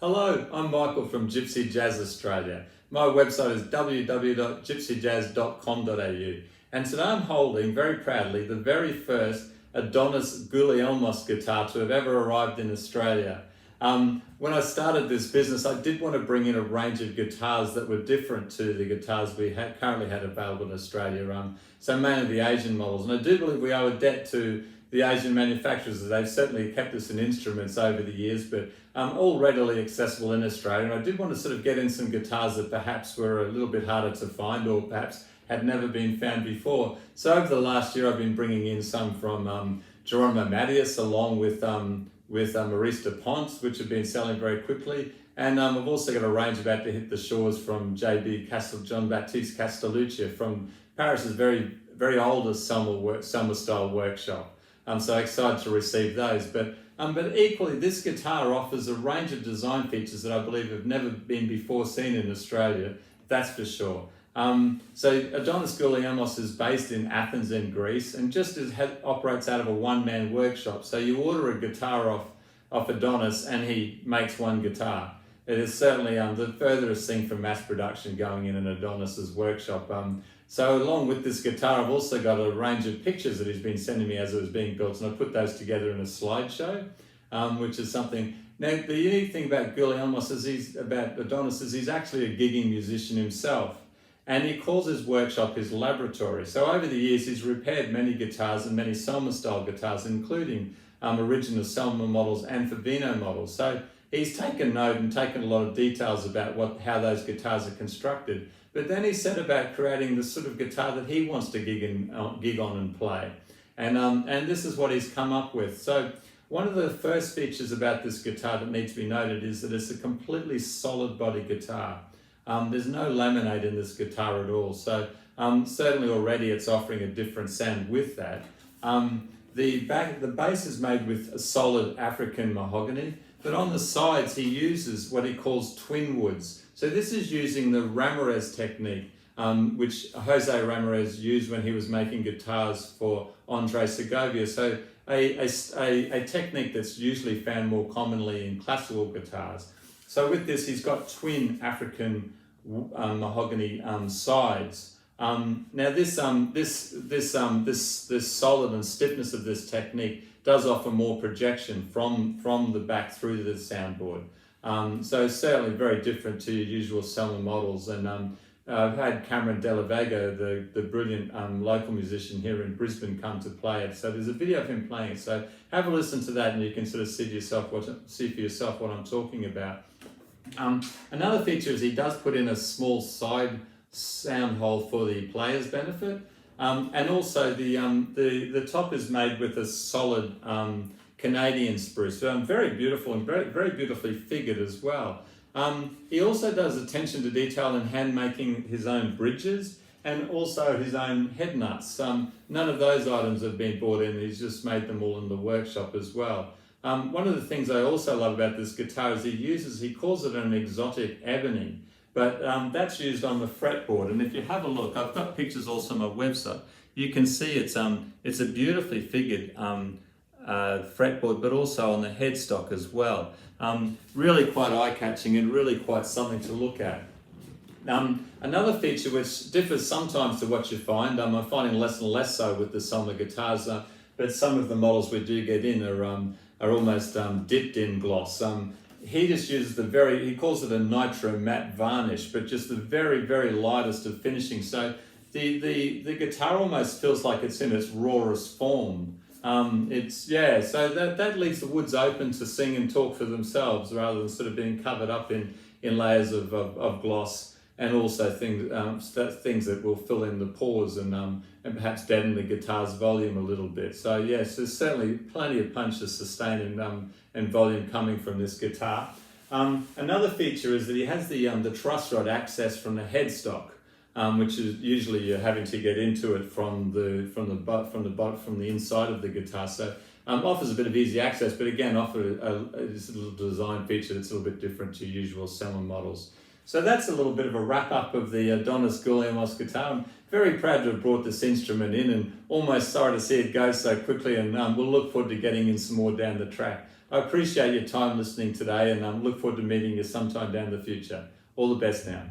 Hello, I'm Michael from Gypsy Jazz Australia. My website is www.gypsyjazz.com.au, and today I'm holding, very proudly, the very first Adonis Goulielmos guitar to have ever arrived in Australia. When I started this business, I did want to bring in a range of guitars that were different to the guitars we currently had available in Australia, so mainly the Asian models. And I do believe we owe a debt to the Asian manufacturers, as they've certainly kept us in instruments over the years, but all readily accessible in Australia. And I did want to sort of get in some guitars that perhaps were a little bit harder to find or perhaps had never been found before. So over the last year, I've been bringing in some from Geronimo Mattias, along with Maurice Dupont, which have been selling very quickly. And I've also got a range about to hit the shores from John Baptiste Castellucci from Paris's very oldest summer style workshop. I'm so excited to receive those. But equally, this guitar offers a range of design features that I believe have never been before seen in Australia, that's for sure. So Adonis Goulielmos is based in Athens in Greece and operates out of a one-man workshop. So you order a guitar off Adonis and he makes one guitar. It is certainly the furthest thing from mass production going in an Adonis's workshop. So along with this guitar, I've also got a range of pictures that he's been sending me as it was being built, and I put those together in a slideshow, which is something. Now, the unique thing about Goulielmos about Adonis is he's actually a gigging musician himself, and he calls his workshop his laboratory. So over the years, he's repaired many guitars and many Selmer-style guitars, including original Selmer models and Favino models. So he's taken note and taken a lot of details about how those guitars are constructed. But then he set about creating the sort of guitar that he wants to gig on and play. And this is what he's come up with. So one of the first features about this guitar that needs to be noted is that it's a completely solid body guitar. There's no laminate in this guitar at all. So certainly already it's offering a different sound with that. The base is made with a solid African mahogany, but on the sides he uses what he calls twin woods. So this is using the Ramirez technique, which Jose Ramirez used when he was making guitars for Andre Segovia. So a technique that's usually found more commonly in classical guitars. So with this, he's got twin African mahogany sides. Now this solid and stiffness of this technique does offer more projection from the back through to the soundboard. So certainly very different to your usual Selmer models. And I've had Cameron Della Vega, the brilliant local musician here in Brisbane, come to play it. So there's a video of him playing it. So have a listen to that and you can sort of see for yourself what I'm talking about. Another feature is he does put in a small side sound hole for the player's benefit. And also the top is made with a solid Canadian spruce, very beautiful and very beautifully figured as well. He also does attention to detail in hand making his own bridges and also his own head nuts. None of those items have been bought in, he's just made them all in the workshop as well. One of the things I also love about this guitar is he calls it an exotic ebony, but that's used on the fretboard. And if you have a look, I've got pictures also on my website, you can see it's a beautifully figured fretboard, but also on the headstock as well. Really quite eye-catching and really quite something to look at. Another feature which differs sometimes to what you find, I'm finding less and less so with the Selmer guitars, but some of the models we do get in are almost dipped in gloss. He just uses he calls it a nitro matte varnish, but just the very lightest of finishing. So the guitar almost feels like it's in its rawest form. So that leaves the woods open to sing and talk for themselves rather than sort of being covered up in layers of gloss, and also things that will fill in the pores and perhaps deaden the guitar's volume a little bit. So yes, there's certainly plenty of punch to sustain and volume coming from this guitar. Another feature is that he has the truss rod access from the headstock, which is usually you're having to get into it from the inside of the guitar. So offers a bit of easy access, but again offers a little design feature that's a little bit different to usual Selmer models. So that's a little bit of a wrap up of the Adonis Goulielmos guitar. I'm very proud to have brought this instrument in, and almost sorry to see it go so quickly, and we'll look forward to getting in some more down the track. I appreciate your time listening today, and look forward to meeting you sometime down the future. All the best now.